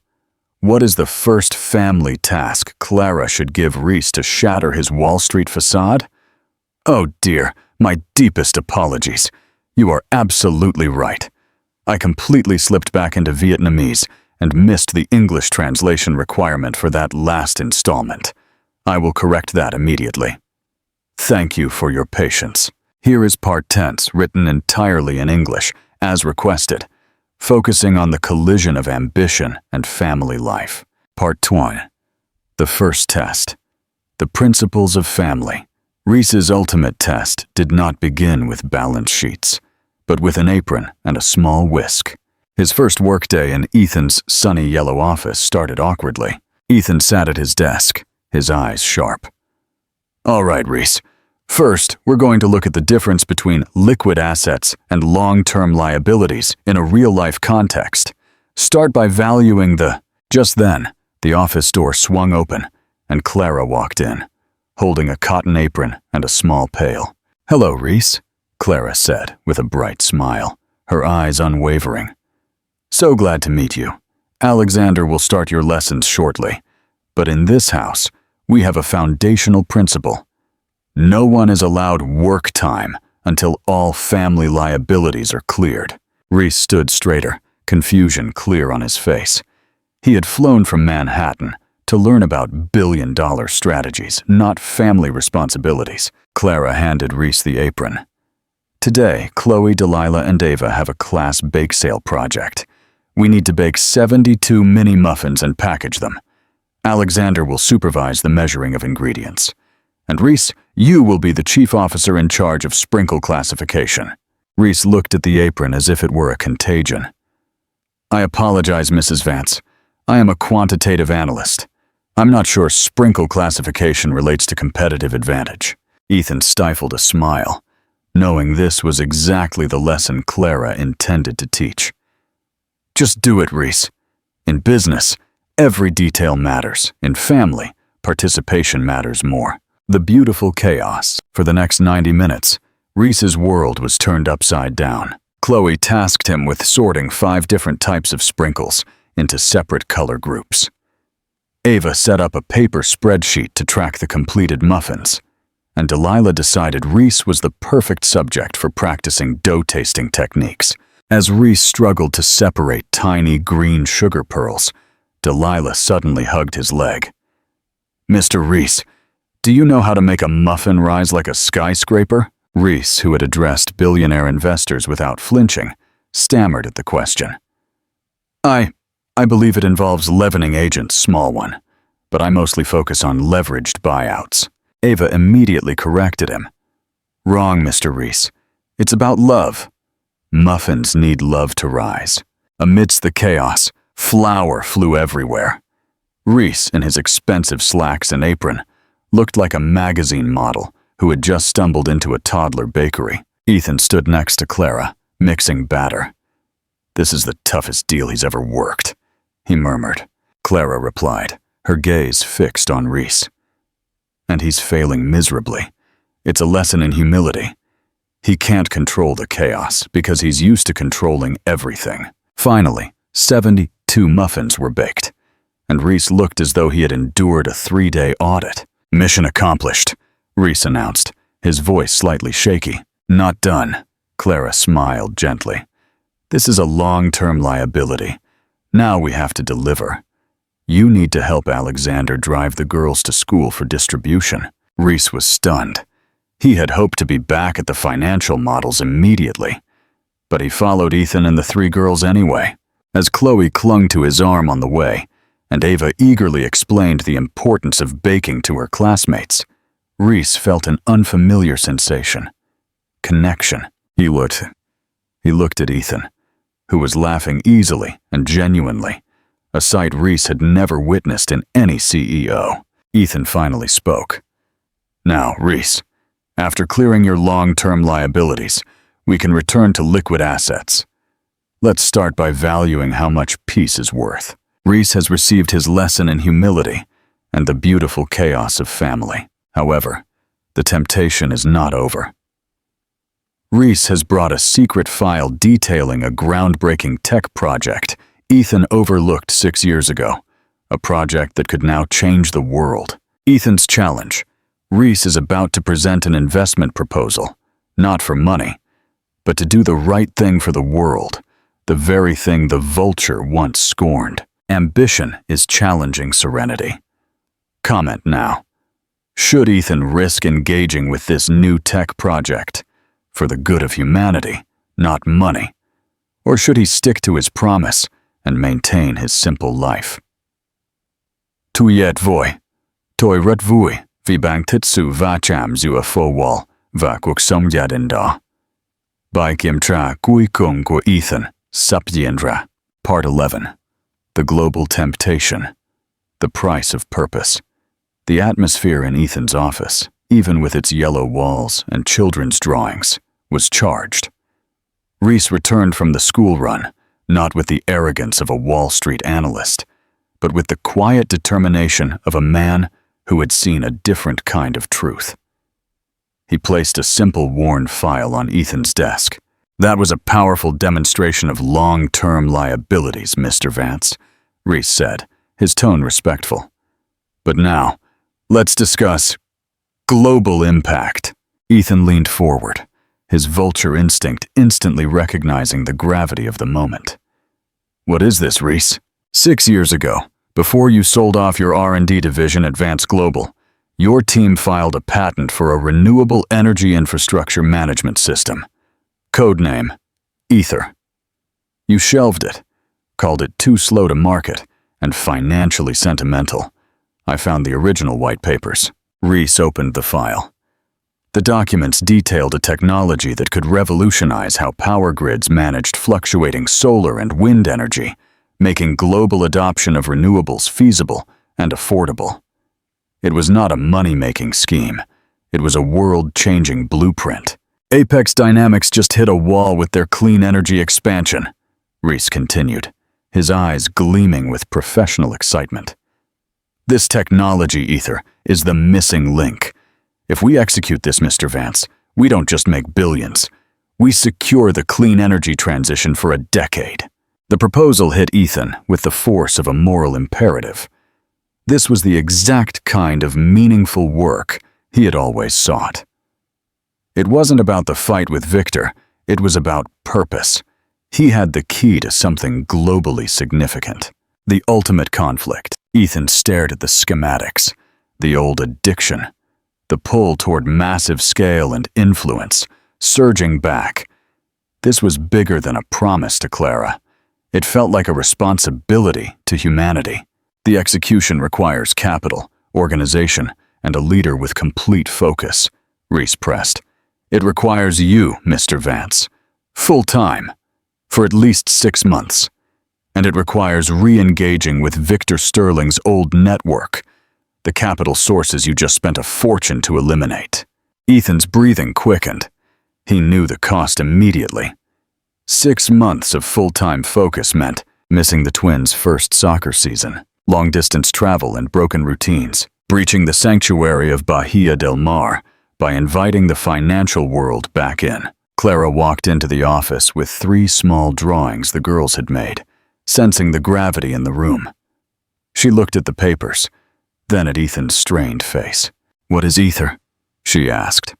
What is the first family task Clara should give Reese to shatter his Wall Street facade? Oh dear, my deepest apologies. You are absolutely right. I completely slipped back into Vietnamese and missed the English translation requirement for that last installment. I will correct that immediately. Thank you for your patience. Here is part 10, written entirely in English, as requested, focusing on the collision of ambition and family life. Part 20. The first test. The principles of family. Reese's ultimate test did not begin with balance sheets, but with an apron and a small whisk. His first workday in Ethan's sunny yellow office started awkwardly. Ethan sat at his desk, his eyes sharp. All right, Reese. First, we're going to look at the difference between liquid assets and long-term liabilities in a real-life context. Start by valuing the... Just then, the office door swung open, and Clara walked in, holding a cotton apron and a small pail. Hello, Reese, Clara said with a bright smile, her eyes unwavering. So glad to meet you. Alexander will start your lessons shortly, but in this house, we have a foundational principle. No one is allowed work time until all family liabilities are cleared. Reese stood straighter, confusion clear on his face. He had flown from Manhattan to learn about billion-dollar strategies, not family responsibilities. Clara handed Reese the apron. Today, Chloe, Delilah, and Ava have a class bake sale project. We need to bake 72 mini muffins and package them. Alexander will supervise the measuring of ingredients. And Reese, you will be the chief officer in charge of sprinkle classification. Reese looked at the apron as if it were a contagion. I apologize, Mrs. Vance. I am a quantitative analyst. I'm not sure sprinkle classification relates to competitive advantage. Ethan stifled a smile, knowing this was exactly the lesson Clara intended to teach. Just do it, Reese. In business, every detail matters. In family, participation matters more. The beautiful chaos. For the next 90 minutes, Reese's world was turned upside down. Chloe tasked him with sorting 5 different types of sprinkles into separate color groups. Ava set up a paper spreadsheet to track the completed muffins, and Delilah decided Reese was the perfect subject for practicing dough-tasting techniques. As Reese struggled to separate tiny green sugar pearls, Delilah suddenly hugged his leg. Mr. Reese, do you know how to make a muffin rise like a skyscraper? Reese, who had addressed billionaire investors without flinching, stammered at the question. I believe it involves leavening agents, small one, but I mostly focus on leveraged buyouts. Ava immediately corrected him. Wrong, Mr. Reese. It's about love. Muffins need love to rise. Amidst the chaos, flour flew everywhere. Reese, in his expensive slacks and apron, looked like a magazine model who had just stumbled into a toddler bakery. Ethan stood next to Clara, mixing batter. This is the toughest deal he's ever worked, he murmured. Clara replied, her gaze fixed on Reese. And he's failing miserably. It's a lesson in humility. He can't control the chaos because he's used to controlling everything. Finally, 72 muffins were baked, and Reese looked as though he had endured a 3-day audit. Mission accomplished, Reese announced, his voice slightly shaky. Not done, Clara smiled gently. This is a long-term liability. Now we have to deliver. You need to help Alexander drive the girls to school for distribution. Reese was stunned. He had hoped to be back at the financial models immediately, but he followed Ethan and the 3 girls anyway. As Chloe clung to his arm on the way, and Ava eagerly explained the importance of baking to her classmates, Reese felt an unfamiliar sensation. Connection. He looked at Ethan, who was laughing easily and genuinely, a sight Reese had never witnessed in any CEO. Ethan finally spoke. Now, Reese, after clearing your long-term liabilities, we can return to liquid assets. Let's start by valuing how much peace is worth. Reese has received his lesson in humility and the beautiful chaos of family. However, The temptation is not over. Reese has brought a secret file detailing a groundbreaking tech project Ethan overlooked 6 years ago, a project that could now change the world. Ethan's challenge. Reese is about to present an investment proposal, not for money, but to do the right thing for the world, the very thing the vulture once scorned. Ambition is challenging serenity. Comment now. Should Ethan risk engaging with this new tech project for the good of humanity, not money? Or should he stick to his promise and maintain his simple life? Tuyet voi, toi rat vui, vi bang titsu va cham zua fo wall, va kuk som yadinda. By Kim Tra Kui Kung Kwa Ethan, Sapyendra. Part 11. The Global Temptation. The Price of Purpose. The atmosphere in Ethan's office, even with its yellow walls and children's drawings, was charged. Reese returned from the school run, not with the arrogance of a Wall Street analyst, but with the quiet determination of a man who had seen a different kind of truth. He placed a simple worn file on Ethan's desk. That was a powerful demonstration of long-term liabilities, Mr. Vance, Reese said, his tone respectful. But now, let's discuss global impact. Ethan leaned forward, his vulture instinct instantly recognizing the gravity of the moment. What is this, Reese? 6 years ago, before you sold off your R&D division at Vance Global, your team filed a patent for a renewable energy infrastructure management system. Codename, Ether. You shelved it, called it too slow to market, and financially sentimental. I found the original white papers. Reese opened the file. The documents detailed a technology that could revolutionize how power grids managed fluctuating solar and wind energy, making global adoption of renewables feasible and affordable. It was not a money-making scheme. It was a world-changing blueprint. Apex Dynamics just hit a wall with their clean energy expansion, Reese continued, his eyes gleaming with professional excitement. This technology, Ether, is the missing link. If we execute this, Mr. Vance, we don't just make billions. We secure the clean energy transition for a decade. The proposal hit Ethan with the force of a moral imperative. This was the exact kind of meaningful work he had always sought. It wasn't about the fight with Victor, it was about purpose. He had the key to something globally significant. The ultimate conflict. Ethan stared at the schematics, the old addiction, the pull toward massive scale and influence, surging back. This was bigger than a promise to Clara. It felt like a responsibility to humanity. The execution requires capital, organization, and a leader with complete focus, Reese pressed. It requires you, Mr. Vance, full-time, for at least 6 months. And it requires re-engaging with Victor Sterling's old network, the capital sources you just spent a fortune to eliminate. Ethan's breathing quickened. He knew the cost immediately. 6 months of full-time focus meant missing the twins' first soccer season, long-distance travel and broken routines, breaching the sanctuary of Bahia del Mar by inviting the financial world back in. Clara walked into the office with 3 small drawings the girls had made, sensing the gravity in the room. She looked at the papers, then at Ethan's strained face. "What is Ether?" she asked.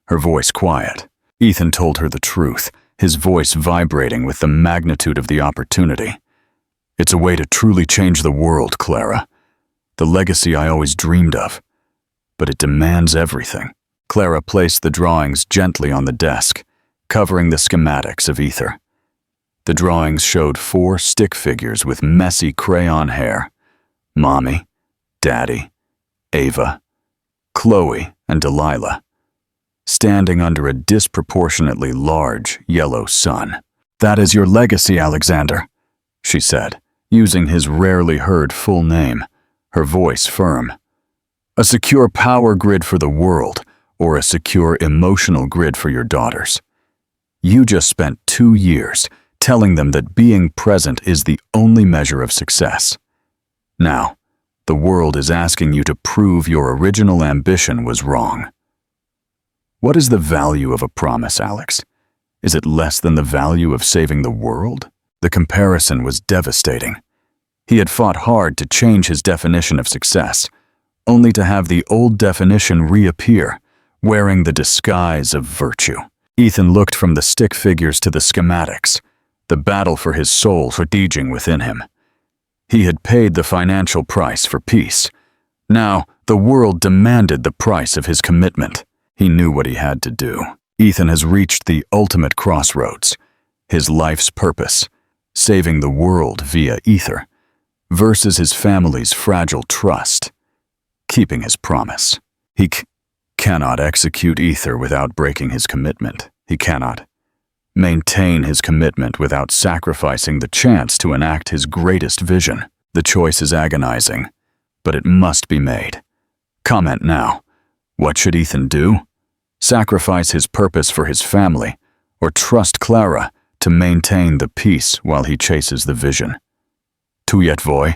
Her voice quiet. Ethan told her the truth, his voice vibrating with the magnitude of the opportunity. "It's a way to truly change the world, Clara. The legacy I always dreamed of. But it demands everything." Clara placed the drawings gently on the desk, covering the schematics of Ether. The drawings showed 4 stick figures with messy crayon hair. Mommy, Daddy, Ava, Chloe, and Delilah, standing under a disproportionately large yellow sun. "That is your legacy, Alexander," she said, using his rarely heard full name, her voice firm. "A secure power grid for the world, or a secure emotional grid for your daughters. You just spent 2 years telling them that being present is the only measure of success. Now, The world is asking you to prove your original ambition was wrong. What is the value of a promise, Alex? Is it less than the value of saving the world? The comparison was devastating. He had fought hard to change his definition of success, only to have the old definition reappear, wearing the disguise of virtue. Ethan looked from the stick figures to the schematics, the battle for his soul raging within him. He had paid the financial price for peace. Now, the world demanded the price of his commitment. He knew what he had to do. Ethan has reached the ultimate crossroads, his life's purpose, saving the world via ether, versus his family's fragile trust, keeping his promise. He cannot execute ether without breaking his commitment. He cannot maintain his commitment without sacrificing the chance to enact his greatest vision. The choice is agonizing, but it must be made. Comment now. What should Ethan do? Sacrifice his purpose for his family, or trust Clara to maintain the peace while he chases the vision? Tuyệt vời.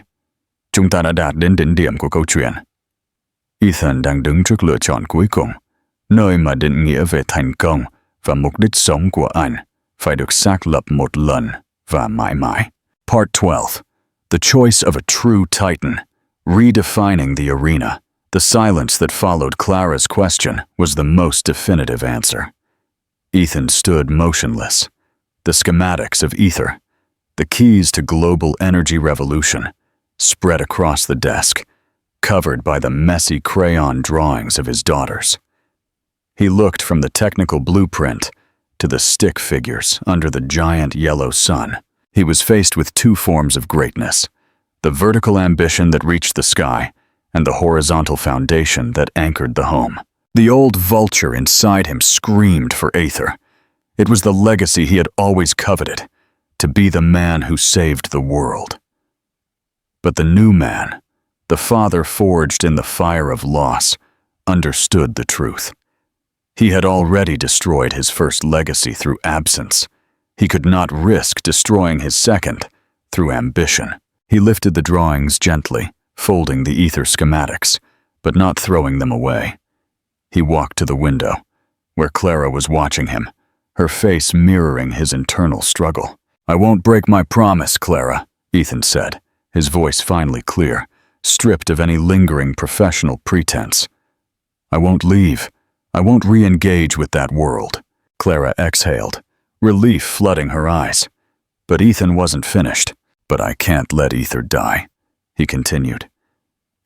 Chúng ta đã đạt đến đỉnh điểm của câu chuyện. Ethan đang đứng trước lựa chọn cuối cùng, nơi mà định nghĩa về thành công và mục đích sống của anh phải được xác lập một lần và mãi mãi. Part 12. The choice of a true titan, redefining the arena. The silence that followed Clara's question was the most definitive answer. Ethan stood motionless. The schematics of ether, the keys to global energy revolution, spread across the desk, covered by the messy crayon drawings of his daughters. He looked from the technical blueprint to the stick figures under the giant yellow sun. He was faced with two forms of greatness, the vertical ambition that reached the sky and the horizontal foundation that anchored the home. The old vulture inside him screamed for Aether. It was the legacy he had always coveted, to be the man who saved the world. But the new man, the father forged in the fire of loss, understood the truth. He had already destroyed his first legacy through absence. He could not risk destroying his second through ambition. He lifted the drawings gently, folding the ether schematics, but not throwing them away. He walked to the window, where Clara was watching him, her face mirroring his internal struggle. "I won't break my promise, Clara," Ethan said, his voice finally clear, stripped of any lingering professional pretense. "I won't leave. I won't re-engage with that world." Clara exhaled, relief flooding her eyes. But Ethan wasn't finished. "But I can't let ether die," he continued.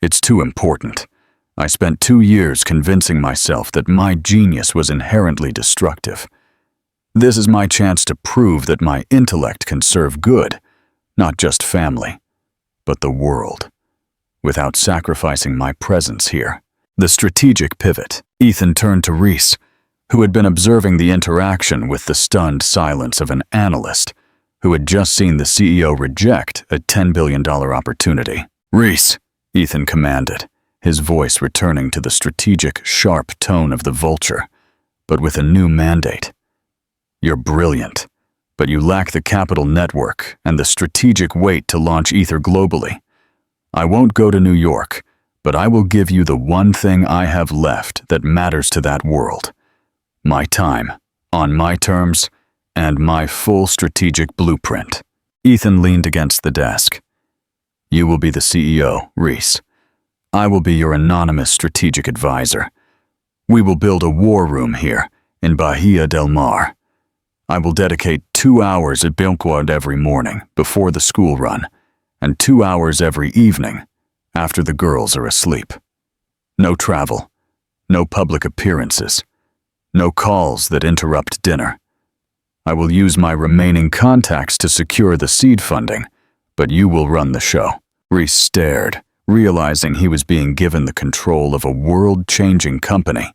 "It's too important. I spent 2 years convincing myself that my genius was inherently destructive. This is my chance to prove that my intellect can serve good, not just family, but the world, without sacrificing my presence here." The strategic pivot. Ethan turned to Reese, who had been observing the interaction with the stunned silence of an analyst who had just seen the CEO reject a $10 billion opportunity. "Reese," Ethan commanded, his voice returning to the strategic, sharp tone of the vulture, but with a new mandate. "You're brilliant, but you lack the capital network and the strategic weight to launch ether globally. I won't go to New York, but I will give you the one thing I have left that matters to that world. My time, on my terms, and my full strategic blueprint." Ethan leaned against the desk. "You will be the CEO, Reese. I will be your anonymous strategic advisor. We will build a war room here in Bahia del Mar. I will dedicate 2 hours at Bilquad every morning before the school run, and 2 hours every evening after the girls are asleep. No travel, no public appearances, no calls that interrupt dinner. I will use my remaining contacts to secure the seed funding, but you will run the show." Reese stared, realizing he was being given the control of a world-changing company,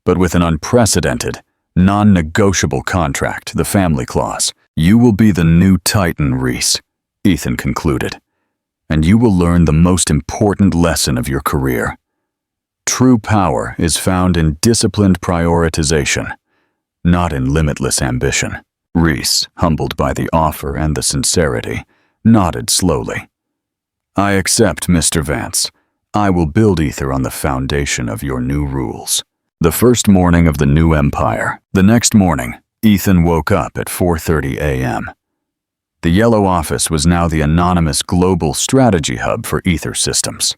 but with an unprecedented, non-negotiable contract, the family clause. "You will be the new titan, Reese," Ethan concluded, "and you will learn the most important lesson of your career. True power is found in disciplined prioritization, not in limitless ambition." Reese, humbled by the offer and the sincerity, nodded slowly. "I accept, Mr. Vance, I will build Ether on the foundation of your new rules. The first morning of the new empire. The next morning, Ethan woke up at 4:30 a.m. The yellow office was now the anonymous global strategy hub for Ether systems.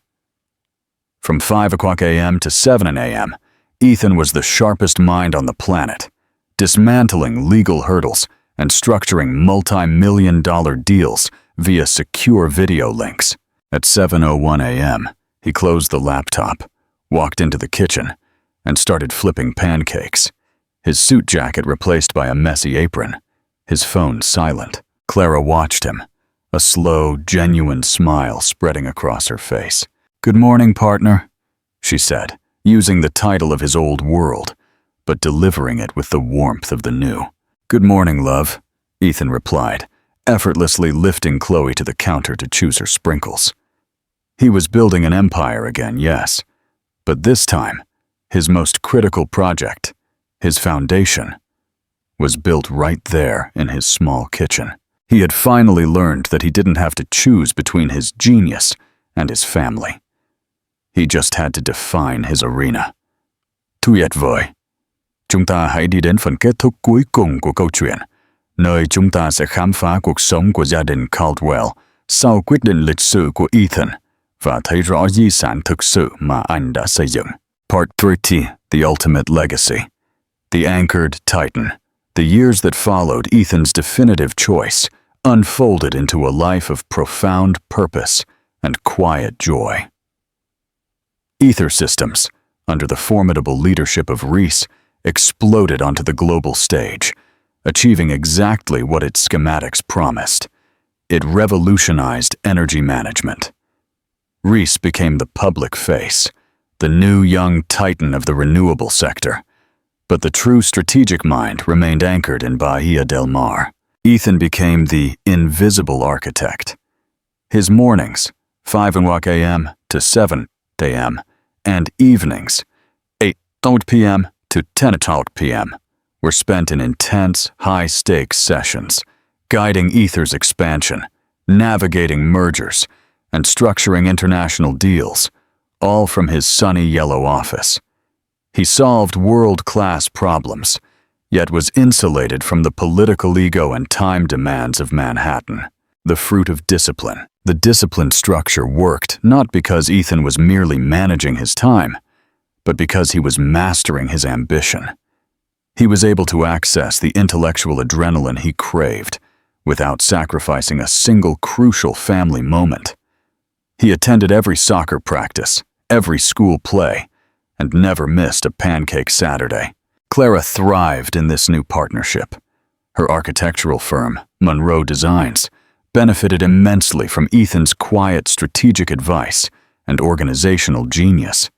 From 5 o'clock a.m. to 7 a.m., Ethan was the sharpest mind on the planet, dismantling legal hurdles and structuring multi-million-dollar deals via secure video links. At 7:01 a.m., he closed the laptop, walked into the kitchen, and started flipping pancakes, his suit jacket replaced by a messy apron, his phone silent. Clara watched him, a slow, genuine smile spreading across her face. "Good morning, partner," she said, using the title of his old world, but delivering it with the warmth of the new. "Good morning, love," Ethan replied, effortlessly lifting Chloe to the counter to choose her sprinkles. He was building an empire again, yes, but this time, his most critical project, his foundation, was built right there in his small kitchen. He had finally learned that he didn't have to choose between his genius and his family. He just had to define his arena. Tuyệt vời. Chúng ta hãy đi đến phần kết thúc cuối cùng của câu chuyện, nơi chúng ta sẽ khám phá cuộc sống của gia đình Caldwell sau quyết định lịch sử của Ethan và thấy rõ di sản thực sự mà anh đã xây dựng. Part 30, The Ultimate Legacy. The Anchored Titan. The years that followed Ethan's definitive choice unfolded into a life of profound purpose and quiet joy. Ether systems, under the formidable leadership of Reese, exploded onto the global stage, achieving exactly what its schematics promised. It revolutionized energy management. Reese became the public face, the new young titan of the renewable sector, but the true strategic mind remained anchored in Bahia del Mar. Ethan became the invisible architect. His mornings, 5 a.m. to 7 a.m., and evenings, 8 p.m. to 10 p.m., were spent in intense, high-stakes sessions, guiding Ether's expansion, navigating mergers, and structuring international deals, all from his sunny yellow office. He solved world-class problems, yet was insulated from the political ego and time demands of Manhattan. The fruit of discipline. The disciplined structure worked not because Ethan was merely managing his time, but because he was mastering his ambition. He was able to access the intellectual adrenaline he craved without sacrificing a single crucial family moment. He attended every soccer practice, every school play, and never missed a pancake Saturday. Clara thrived in this new partnership. Her architectural firm, Monroe Designs, benefited immensely from Ethan's quiet strategic advice and organizational genius.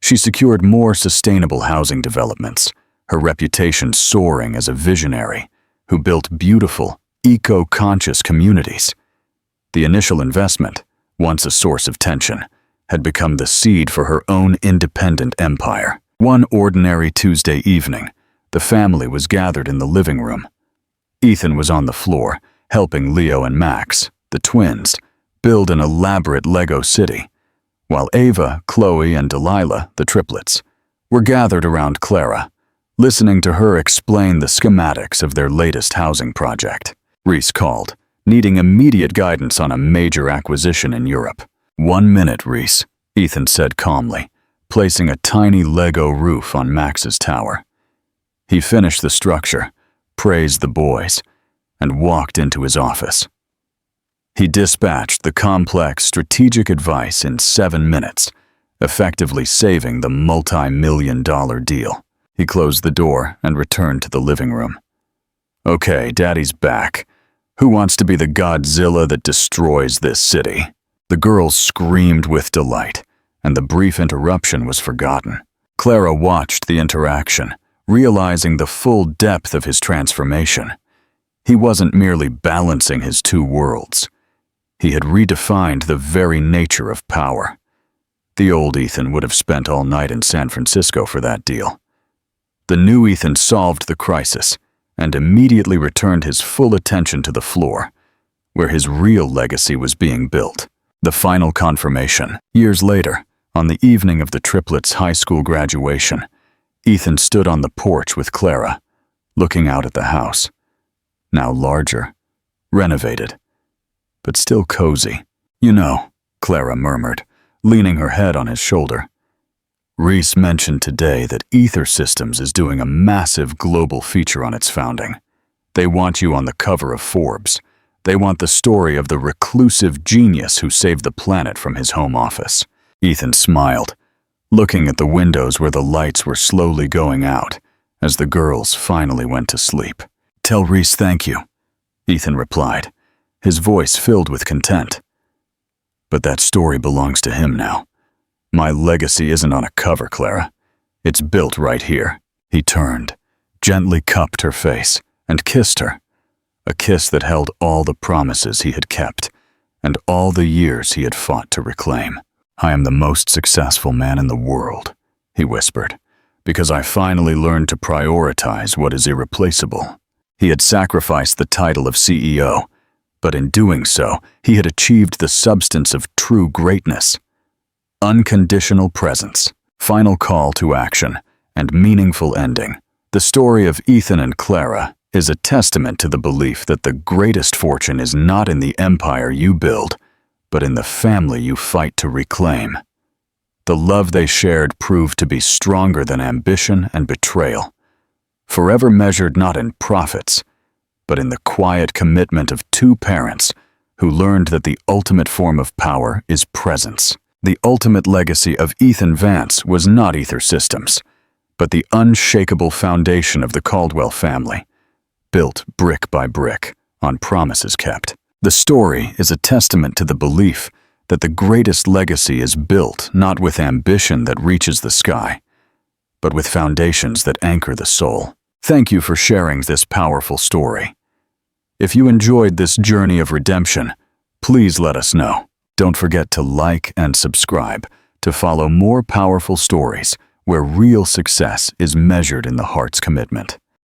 She secured more sustainable housing developments, her reputation soaring as a visionary who built beautiful, eco-conscious communities. The initial investment, once a source of tension, had become the seed for her own independent empire. One ordinary Tuesday evening, the family was gathered in the living room. Ethan was on the floor, helping Leo and Max, the twins, build an elaborate Lego city, while Ava, Chloe, and Delilah, the triplets, were gathered around Clara, listening to her explain the schematics of their latest housing project. Reese called, needing immediate guidance on a major acquisition in Europe. "1 minute, Reese," Ethan said calmly, placing a tiny Lego roof on Max's tower. He finished the structure, praised the boys, and walked into his office. He dispatched the complex strategic advice in 7 minutes, effectively saving the multi-million-dollar deal. He closed the door and returned to the living room. "Okay, Daddy's back. Who wants to be the Godzilla that destroys this city?" The girls screamed with delight, and the brief interruption was forgotten. Clara watched the interaction, realizing the full depth of his transformation. He wasn't merely balancing his two worlds. He had redefined the very nature of power. The old Ethan would have spent all night in San Francisco for that deal. The new Ethan solved the crisis and immediately returned his full attention to the floor, where his real legacy was being built. The final confirmation. Years later, on the evening of the triplets' high school graduation, Ethan stood on the porch with Clara, looking out at the house. Now larger, renovated, but still cozy. "You know," Clara murmured, leaning her head on his shoulder. "Reese mentioned today that Ether Systems is doing a massive global feature on its founding. They want you on the cover of Forbes. They want the story of the reclusive genius who saved the planet from his home office." Ethan smiled, looking at the windows where the lights were slowly going out as the girls finally went to sleep. "Tell Reese thank you," Ethan replied, his voice filled with content. "But that story belongs to him now. My legacy isn't on a cover, Clara. It's built right here." He turned, gently cupped her face, and kissed her. A kiss that held all the promises he had kept, and all the years he had fought to reclaim. "I am the most successful man in the world," he whispered, "because I finally learned to prioritize what is irreplaceable." He had sacrificed the title of CEO, but in doing so, he had achieved the substance of true greatness. Unconditional presence, final call to action, and meaningful ending. The story of Ethan and Clara is a testament to the belief that the greatest fortune is not in the empire you build, but in the family you fight to reclaim. The love they shared proved to be stronger than ambition and betrayal, forever measured not in profits, but in the quiet commitment of two parents who learned that the ultimate form of power is presence. The ultimate legacy of Ethan Vance was not Ether Systems, but the unshakable foundation of the Caldwell family, built brick by brick on promises kept. The story is a testament to the belief that the greatest legacy is built not with ambition that reaches the sky, but with foundations that anchor the soul. Thank you for sharing this powerful story. If you enjoyed this journey of redemption, please let us know. Don't forget to like and subscribe to follow more powerful stories where real success is measured in the heart's commitment.